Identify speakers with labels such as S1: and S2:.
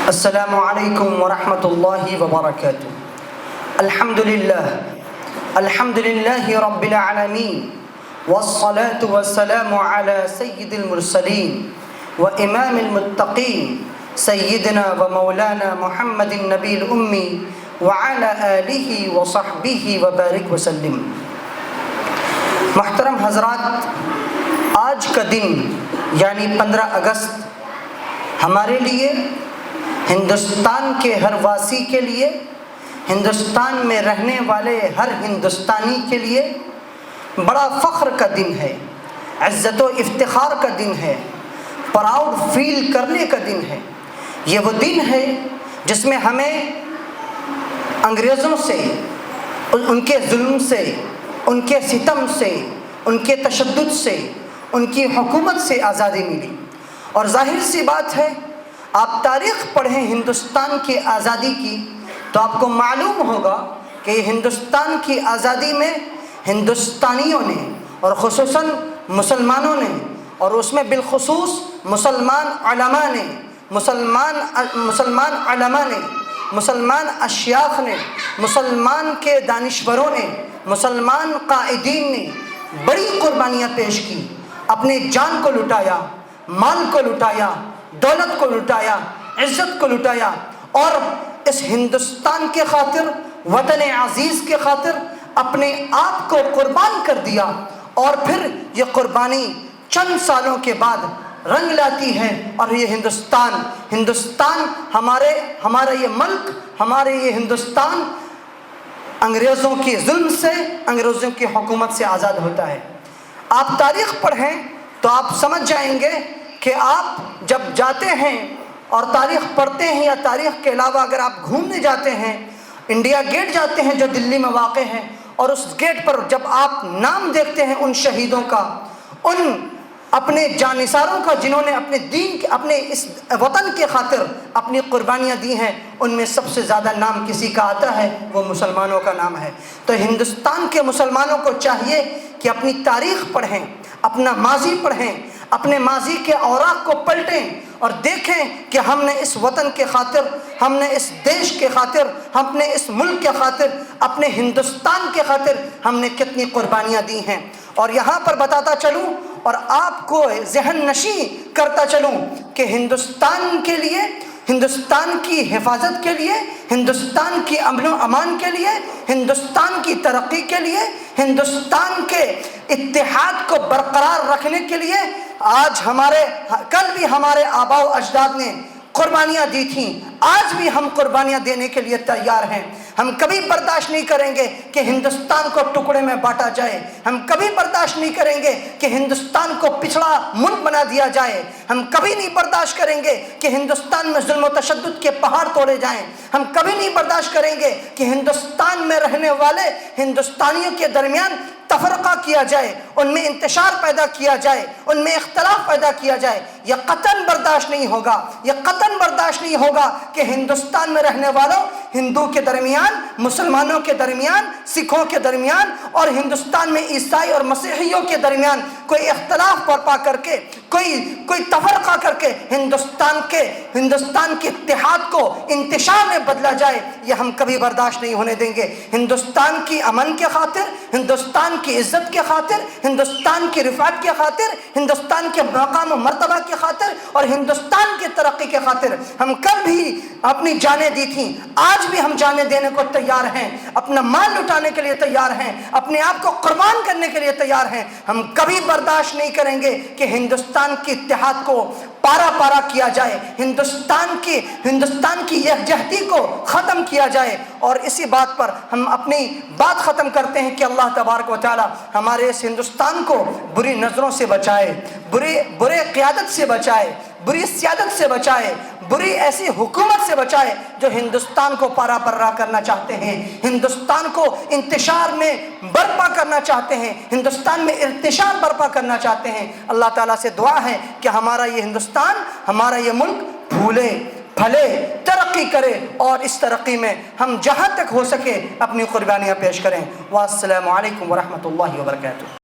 S1: السلام علیکم ورحمۃ اللہ وبرکاتہ۔ الحمد للہ رب العالمین والصلاة والسلام علی سید المرسلین وامام المتقین سیدنا ومولانا محمد النبی الامی وعلی آلہ وصحبہ وبارک وسلم۔ محترم حضرات، آج کا دن یعنی 15 اگست ہمارے لیے، ہندوستان کے ہر واسی کے لیے، ہندوستان میں رہنے والے ہر ہندوستانی کے لیے بڑا فخر کا دن ہے، عزت و افتخار کا دن ہے، پراؤڈ فیل کرنے کا دن ہے۔ یہ وہ دن ہے جس میں ہمیں انگریزوں سے، ان کے ظلم سے، ان کے ستم سے، ان کے تشدد سے، ان کی حکومت سے آزادی ملی۔ اور ظاہر سی بات ہے، آپ تاریخ پڑھیں ہندوستان کی آزادی کی تو آپ کو معلوم ہوگا کہ ہندوستان کی آزادی میں ہندوستانیوں نے اور خصوصاً مسلمانوں نے، اور اس میں بالخصوص مسلمان علماء نے، مسلمان اشیاخ نے، مسلمان کے دانشوروں نے، مسلمان قائدین نے بڑی قربانیاں پیش کی، اپنے جان کو لٹایا، مال کو لٹایا، دولت کو لٹایا، عزت کو لٹایا، اور اس ہندوستان کے خاطر، وطن عزیز کے خاطر اپنے آپ کو قربان کر دیا۔ اور پھر یہ قربانی چند سالوں کے بعد رنگ لاتی ہے، اور یہ ہندوستان ہمارا یہ ملک، ہمارے یہ ہندوستان انگریزوں کی ظلم سے، انگریزوں کی حکومت سے آزاد ہوتا ہے۔ آپ تاریخ پڑھیں تو آپ سمجھ جائیں گے کہ آپ جب جاتے ہیں اور تاریخ پڑھتے ہیں، یا تاریخ کے علاوہ اگر آپ گھومنے جاتے ہیں، انڈیا گیٹ جاتے ہیں جو دلی میں واقع ہے، اور اس گیٹ پر جب آپ نام دیکھتے ہیں ان شہیدوں کا، ان اپنے جانثاروں کا جنہوں نے اپنے دین، اپنے اس وطن کے خاطر اپنی قربانیاں دی ہیں، ان میں سب سے زیادہ نام کسی کا آتا ہے، وہ مسلمانوں کا نام ہے۔ تو ہندوستان کے مسلمانوں کو چاہیے کہ اپنی تاریخ پڑھیں، اپنا ماضی پڑھیں، اپنے ماضی کے اوراق کو پلٹیں اور دیکھیں کہ ہم نے اس وطن کے خاطر، ہم نے اس دیش کے خاطر، ہم نے اس ملک کے خاطر، اپنے ہندوستان کے خاطر ہم نے کتنی قربانیاں دی ہیں۔ اور یہاں پر بتاتا چلوں اور آپ کو ذہن نشیں کرتا چلوں کہ ہندوستان کے لیے، ہندوستان کی حفاظت کے لیے، ہندوستان کی امن و امان کے لیے، ہندوستان کی ترقی کے لیے، ہندوستان کے اتحاد کو برقرار رکھنے کے لیے کل بھی ہمارے آباء و اجداد نے قربانیاں دی تھیں، آج بھی ہم قربانیاں دینے کے لیے تیار ہیں۔ ہم کبھی برداشت نہیں کریں گے کہ ہندوستان کو ٹکڑے میں بانٹا جائے، ہم کبھی برداشت نہیں کریں گے کہ ہندوستان کو پچھڑا ملک بنا دیا جائے، ہم کبھی نہیں برداشت کریں گے کہ ہندوستان میں ظلم و تشدد کے پہاڑ توڑے جائیں، ہم کبھی نہیں برداشت کریں گے کہ ہندوستان میں رہنے والے ہندوستانیوں کے درمیان تفرقہ کیا جائے، ان میں انتشار پیدا کیا جائے، ان میں اختلاف پیدا کیا جائے۔ یہ قطعاً برداشت نہیں ہوگا، یہ قطعاً برداشت نہیں ہوگا کہ ہندوستان میں رہنے والوں، ہندو کے درمیان، مسلمانوں کے درمیان، سکھوں کے درمیان، اور ہندوستان میں عیسائی اور مسیحیوں کے درمیان کوئی اختلاف برپا کر کے، کوئی تفرقہ کر کے ہندوستان کے اتحاد کو انتشار میں بدلا جائے، یہ ہم کبھی برداشت نہیں ہونے دیں گے۔ ہندوستان کی امن کے خاطر، ہندوستان کی عزت کے خاطر، ہندوستان کی رفعت کے خاطر، ہندوستان کے مقام و مرتبہ کے خاطر، اور ہندوستان کی ترقی کے خاطر ہم کل بھی اپنی جانیں دی تھیں، آج بھی ہم جانیں دینے کو تیار ہیں، اپنا مال لٹانے کے لیے تیار ہیں، اپنے آپ کو قربان کرنے کے لیے تیار ہیں۔ ہم کبھی برداشت نہیں کریں گے کہ ہندوستان کی اتحاد کو پارا پارا کیا جائے، ہندوستان کی یکجہتی کو ختم کیا جائے۔ اور اسی بات پر ہم اپنی بات ختم کرتے ہیں کہ اللہ تبارک و تعالی ہمارے اس ہندوستان کو بری نظروں سے بچائے، برے قیادت سے بچائے، بری سیادت سے بچائے، بری ایسی حکومت سے بچائے جو ہندوستان کو پارا پرا کرنا چاہتے ہیں، ہندوستان کو انتشار میں برپا کرنا چاہتے ہیں، ہندوستان میں ارتشاد برپا کرنا چاہتے ہیں۔ اللہ تعالیٰ سے دعا ہے کہ ہمارا یہ ہندوستان، ہمارا یہ ملک پھولے پھلے، ترقی کرے، اور اس ترقی میں ہم جہاں تک ہو سکے اپنی قربانیاں پیش کریں۔ والسلام علیکم ورحمۃ اللہ وبرکاتہ۔